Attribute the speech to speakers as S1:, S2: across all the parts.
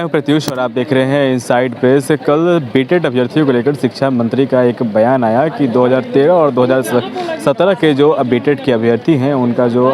S1: मैं प्रत्युष और आप देख रहे हैं इनसाइड प्रेस। कल बीटेड अभ्यर्थियों को लेकर शिक्षा मंत्री का एक बयान आया कि 2013 और 2017 के जो बीटेड के अभ्यर्थी हैं उनका जो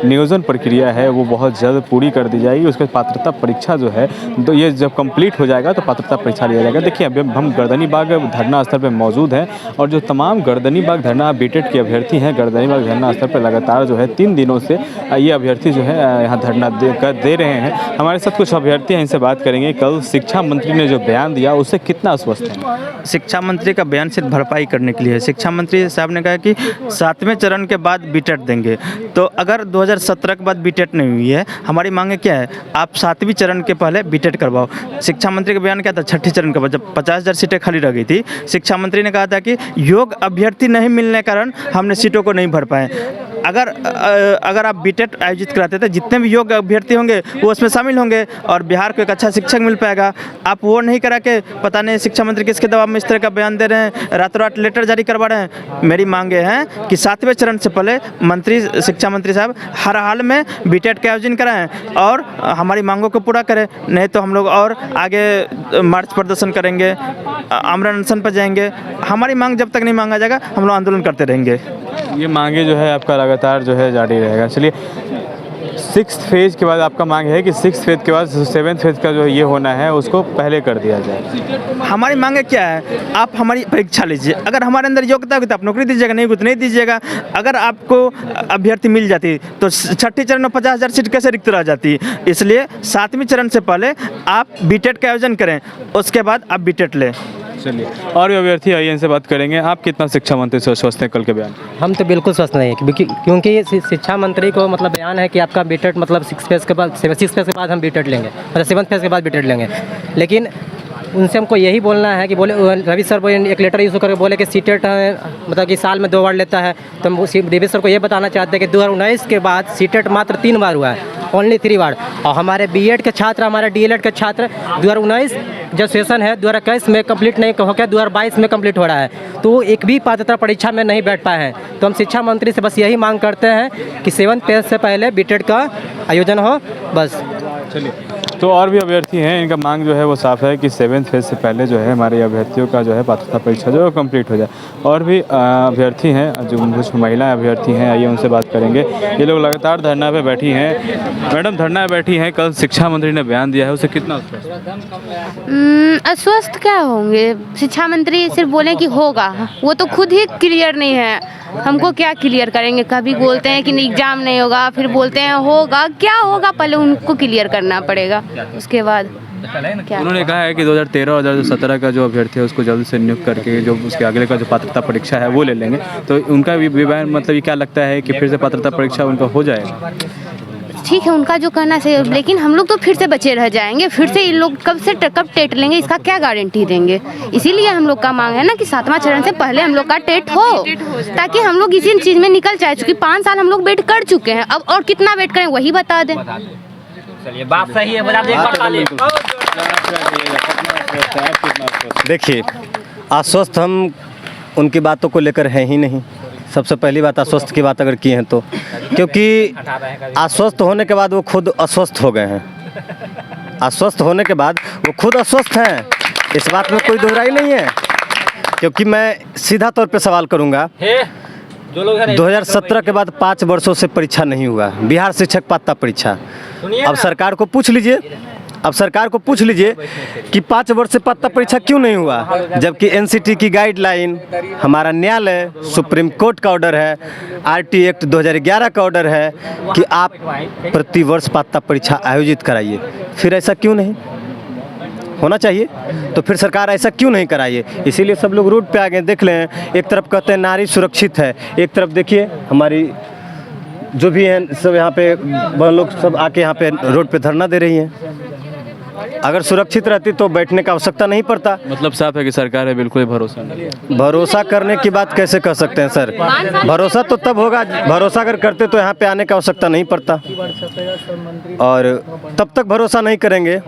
S1: नियोजन प्रक्रिया है वो बहुत जल्द पूरी कर दी जाएगी। उसके पात्रता परीक्षा जो है तो ये जब कंप्लीट हो जाएगा तो पात्रता परीक्षा लिया जाएगा। देखिए अभी हम गर्दनीबाग धरना स्थल पर मौजूद हैं और जो तमाम गर्दनीबाग धरना बीटेड के अभ्यर्थी हैं गर्दनीबाग धरना स्थल पर लगातार जो है 3 दिनों से ये अभ्यर्थी जो है यहाँ धरना दे रहे हैं। हमारे साथ कुछ अभ्यर्थी हैं, इनसे बात करेंगे। कल शिक्षा मंत्री ने जो बयान दिया उससे कितना आश्वस्त हैं?
S2: शिक्षा मंत्री का बयान सिर्फ भरपाई करने के लिए है। शिक्षा मंत्री साहब ने कहा कि 7वें चरण के बाद बीटेड देंगे। तो अगर 2017 के बाद बीटेड नहीं हुई है, हमारी मांगे क्या है, आप 7वीं चरण के पहले बीटेड करवाओ। शिक्षा मंत्री का बयान क्या था, 6ठे चरण के बाद जब 50,000 सीटें खाली रह गई थी, शिक्षा मंत्री ने कहा था कि योग्य अभ्यर्थी नहीं मिलने के कारण हमने सीटों को नहीं भर पाए। अगर आप बीटेड आयोजित कराते थे, जितने भी योग्य अभ्यर्थी होंगे वो उसमें शामिल होंगे और बिहार को एक अच्छा शिक्षक मिल पाएगा। आप वो नहीं करा के पता नहीं शिक्षा मंत्री किसके दबाव में इस तरह का बयान दे रहे हैं, रातों रात लेटर जारी करवा रहे हैं। मेरी मांगे हैं कि 7वें चरण से पहले शिक्षा मंत्री साहब हर हाल में बीटेड का आयोजन कराएं और हमारी मांगों को पूरा करें। नहीं तो हम लोग और आगे मार्च प्रदर्शन करेंगे, आमरण अनशन पर जाएंगे। हमारी मांग जब तक नहीं मांगा जाएगा हम लोग आंदोलन करते रहेंगे।
S1: ये मांगे जो है आपका लगातार जो है जारी रहेगा। चलिए 6th फेज के बाद आपका मांग है कि 6th फेज के बाद 7th फेज का जो ये होना है उसको पहले कर दिया जाए।
S2: हमारी मांगे क्या है, आप हमारी परीक्षा लीजिए। अगर हमारे अंदर योग्यता होगी तो आप नौकरी दीजिएगा, नहीं तो नहीं दीजिएगा। अगर आपको अभ्यर्थी मिल जाती तो 6ठे चरण में 50,000 सीट कैसे रिक्त रह जाती। इसलिए 7वीं चरण से पहले आप बीटेड का आयोजन करें, उसके बाद आप बीटेड लें।
S1: चलिए और भी अभ्यर्थी आइए, इनसे बात करेंगे। आप कितना शिक्षा मंत्री से स्वस्थ हैं कल के बयान?
S3: हम तो बिल्कुल स्वस्थ नहीं है क्योंकि शिक्षा मंत्री को मतलब बयान है कि आपका बीटेड मतलब 6 फेज के बाद हम बीटेड लेंगे, मतलब 7th फेज के बाद बीटेड लेंगे। लेकिन उनसे हमको यही बोलना है कि बोले रवि सर बोले एक लेटर इशू करके बोले कि सीटेट मतलब कि साल में 2 बार लेता है। तो हम रवि सर को ये बताना चाहते हैं कि 2019 के बाद सीटेट मात्र 3 बार हुआ है, ओनली 3 बार। और हमारे बीएड के छात्र, हमारे डीएलएड के छात्र 2019 जो सेशन है 2021 में कंप्लीट नहीं होकर 2022 में कंप्लीट हो रहा है, तो वो एक भी पात्रता परीक्षा में नहीं बैठ पाए हैं। तो हम शिक्षा मंत्री से बस यही मांग करते हैं कि 7th फेज से पहले बीटेड का आयोजन हो, बस।
S1: चलिए तो और भी अभ्यर्थी हैं, इनका मांग जो है वो साफ है कि 7th फेज से पहले जो है हमारे अभ्यर्थियों का जो है पात्रता परीक्षा जो है कंप्लीट हो जाए। और भी अभ्यर्थी हैं, जो कुछ महिला अभ्यर्थी हैं, आइए उनसे बात करेंगे। ये लोग लगातार धरना पे बैठी हैं। मैडम धरना पे बैठी हैं, कल शिक्षा मंत्री ने बयान दिया है, उसे कितना
S4: अस्वस्थ क्या होंगे? शिक्षा मंत्री सिर्फ बोले कि होगा, वो तो खुद ही क्लियर नहीं है। हमको क्या क्लियर करेंगे? कभी बोलते हैं कि एग्जाम नहीं होगा, फिर बोलते हैं होगा। क्या होगा पहले उनको क्लियर करना पड़ेगा, उसके बाद क्या?
S1: उन्होंने कहा है कि 2013 और 2017 का जो अभ्यर्थी है उसको जल्द से नियुक्त करके जो उसके अगले का जो पात्रता परीक्षा है वो ले लेंगे। तो उनका भी बयान मतलब ये क्या लगता है कि फिर से पात्रता परीक्षा उनका हो जाएगा?
S4: ठीक है, उनका जो कहना है, लेकिन हम लोग तो फिर से बचे रह जाएंगे। फिर से इन लोग कब टेट लेंगे, इसका क्या गारंटी देंगे? इसीलिए हम लोग का मांग है ना कि 7वां चरण से पहले हम लोग का टेट हो, ताकि हम लोग इसी चीज़ में निकल जाए। चूँकि 5 साल हम लोग वेट कर चुके हैं, अब और कितना वेट करें वही बता दें।
S3: चलिए बात सही है,
S5: देखिए आश्वस्त हम उनकी बातों को लेकर हैं ही नहीं। सबसे पहली बात आश्वस्त की बात अगर की हैं तो, क्योंकि आश्वस्त होने के बाद वो खुद अस्वस्थ हो गए हैं। आश्वस्त होने के बाद वो खुद अस्वस्थ हैं, इस बात में कोई दोहराई नहीं है। क्योंकि मैं सीधा तौर पे सवाल करूंगा, 2017 के बाद 5 वर्षों से परीक्षा नहीं हुआ, बिहार शिक्षक पात्रता परीक्षा। अब सरकार को पूछ लीजिए कि 5 वर्ष से पात्रता परीक्षा क्यों नहीं हुआ, जबकि एनसीटी की गाइडलाइन, हमारा न्यायालय, सुप्रीम कोर्ट का ऑर्डर है, आरटी एक्ट 2011 का ऑर्डर है कि आप प्रति वर्ष पात्रता परीक्षा आयोजित कराइए। फिर ऐसा क्यों नहीं होना चाहिए? तो फिर सरकार ऐसा क्यों नहीं कराइए? इसीलिए सब लोग रोड पे आ गए। देख लें, एक तरफ कहते हैं नारी सुरक्षित है, एक तरफ देखिए हमारी जो भी हैं सब यहाँ पे बहन लोग सब आके यहाँ पे रोड पे धरना दे रही हैं। अगर सुरक्षित रहती तो बैठने का आवश्यकता नहीं पड़ता।
S1: मतलब साफ है कि सरकार है बिल्कुल भरोसा नहीं।
S5: भरोसा करने की बात कैसे कर सकते हैं सर? भरोसा तो तब होगा, भरोसा अगर करते तो यहाँ पे आने का आवश्यकता नहीं पड़ता। और तब तक भरोसा नहीं करेंगे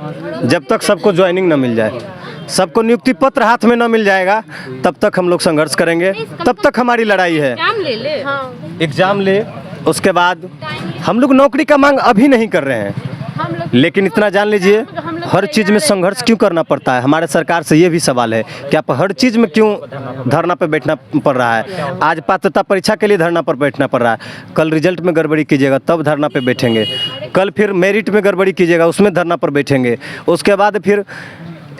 S5: जब तक सबको ज्वाइनिंग न मिल जाए, सबको नियुक्ति पत्र हाथ में न मिल जाएगा, तब तक हम लोग संघर्ष करेंगे, तब तक हमारी लड़ाई है। एग्जाम ले, उसके बाद हम लोग नौकरी का मांग अभी नहीं कर रहे हैं, लेकिन इतना जान लीजिए हर चीज़ में संघर्ष क्यों करना पड़ता है? हमारे सरकार से ये भी सवाल है कि आप हर चीज़ में क्यों धरना पर बैठना पड़ रहा है? आज पात्रता परीक्षा के लिए धरना पर बैठना पड़ रहा है, कल रिजल्ट में गड़बड़ी कीजिएगा तब धरना पर बैठेंगे, कल फिर मेरिट में गड़बड़ी कीजिएगा उसमें धरना पर बैठेंगे, उसके बाद फिर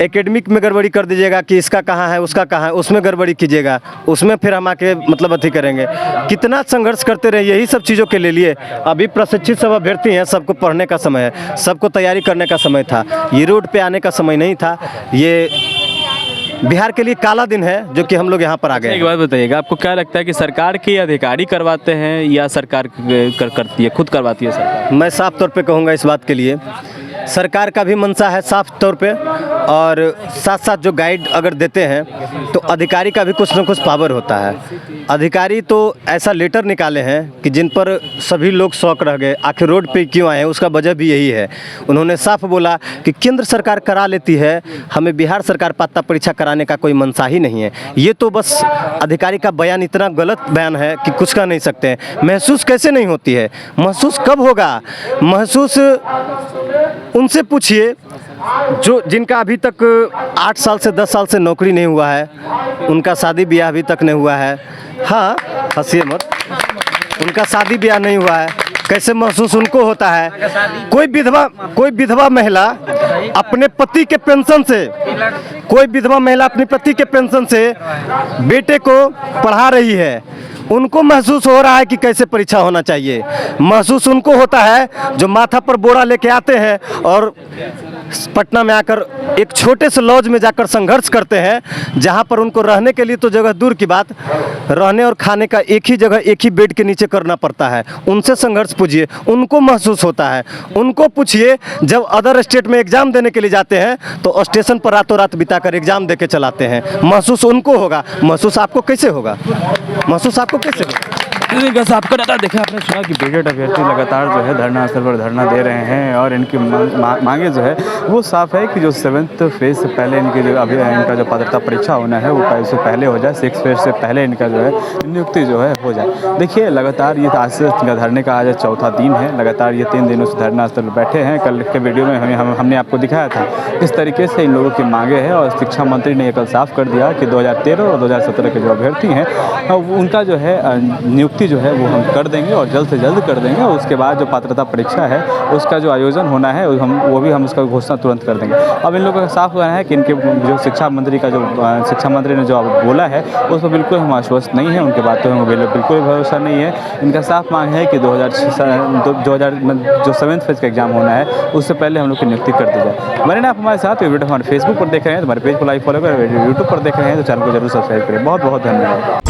S5: एकेडमिक में गड़बड़ी कर दीजिएगा कि इसका कहाँ है उसका कहाँ है, उसमें गड़बड़ी कीजिएगा, उसमें फिर हम आके मतलब अथी करेंगे। कितना संघर्ष करते रहे यही सब चीज़ों के लिए। अभी प्रशिक्षित सब अभ्यर्थी हैं, सबको पढ़ने का समय है, सबको तैयारी करने का समय था, ये रोड पे आने का समय नहीं था। ये बिहार के लिए काला दिन है जो कि हम लोग यहाँ पर आ गए।
S1: एक बात बताइएगा, आपको क्या लगता है कि सरकार के अधिकारी करवाते हैं या सरकार करती है, खुद करवाती है सरकार?
S5: मैं साफ तौर पे कहूँगा इस बात के लिए सरकार का भी मंशा है साफ तौर पे, और साथ साथ जो गाइड अगर देते हैं तो अधिकारी का भी कुछ न कुछ पावर होता है। अधिकारी तो ऐसा लेटर निकाले हैं कि जिन पर सभी लोग शौक रह गए, आखिर रोड पे क्यों आए हैं, उसका वजह भी यही है। उन्होंने साफ बोला कि केंद्र सरकार करा लेती है, हमें बिहार सरकार पात्रता परीक्षा कराने का कोई मंशा ही नहीं है। ये तो बस अधिकारी का बयान इतना गलत बयान है कि कुछ कह नहीं सकते हैं। महसूस कैसे नहीं होती है? महसूस कब होगा? महसूस उनसे पूछिए जो जिनका अभी तक 8 साल से 10 साल से नौकरी नहीं हुआ है, उनका शादी ब्याह अभी तक नहीं हुआ है। हाँ, हंसिए मत, उनका शादी ब्याह नहीं हुआ है, कैसे महसूस उनको होता है? कोई विधवा महिला अपने पति के पेंशन से, कोई विधवा महिला अपने पति के पेंशन से बेटे को पढ़ा रही है, उनको महसूस हो रहा है कि कैसे परीक्षा होना चाहिए। महसूस उनको होता है जो माथा पर बोरा लेके आते हैं और पटना में आकर एक छोटे से लॉज में जाकर संघर्ष करते हैं, जहां पर उनको रहने के लिए तो जगह दूर की बात, रहने और खाने का एक ही जगह एक ही बेड के नीचे करना पड़ता है। उनसे संघर्ष पूछिए, उनको महसूस होता है। उनको पूछिए जब अदर स्टेट में एग्जाम देने के लिए जाते हैं तो स्टेशन पर रातों रात बिताकर एग्जाम दे के चलाते हैं। महसूस उनको होगा, महसूस आपको कैसे होगा? महसूस आपको कैसे होगा?
S1: बस आपका डाटा देखा, आपने सुना कि बीटेड अभ्यर्थी लगातार जो है धरना स्थल पर धरना दे रहे हैं और इनकी मांगे जो है वो साफ है कि जो 7th फेज से पहले इनकी जो अभी इनका जो पात्रता परीक्षा होना है वो उससे पहले हो जाए, 6th फेज से पहले इनका जो है नियुक्ति जो है हो जाए। देखिए लगातार ये आज से धरने का आज 4था दिन है, लगातार ये 3 दिनों से धरना स्थल पर बैठे हैं। कल के वीडियो में हमने आपको दिखाया था किस तरीके से इन लोगों की मांगे हैं, और शिक्षा मंत्री ने कल साफ कर दिया कि 2013 और 2017 के जो अभ्यर्थी हैं उनका जो है नियुक्ति जो है वो हम कर देंगे और जल्द से जल्द कर देंगे। और उसके बाद जो पात्रता परीक्षा है उसका जो आयोजन होना है वो भी हम उसका घोषणा तुरंत कर देंगे। अब इन लोगों का साफ कहना है कि इनके जो शिक्षा मंत्री ने जो बोला है उस पर बिल्कुल हम आश्वस्त नहीं है, उनके बातों में बिल्कुल भरोसा नहीं है। इनका साफ मांग है कि 2000 जो 7th फेज का एग्जाम होना है उससे पहले हम लोग की नियुक्ति कर दी जाए। बने ना आप हमारे साथ, वीडियो हमारे फेसबुक पर देख रहे हैं तो हमारे पेज को लाइक फॉलो करें, यूट्यूब पर देख रहे हैं तो चैनल को जरूर सब्सक्राइब करें। बहुत बहुत धन्यवाद।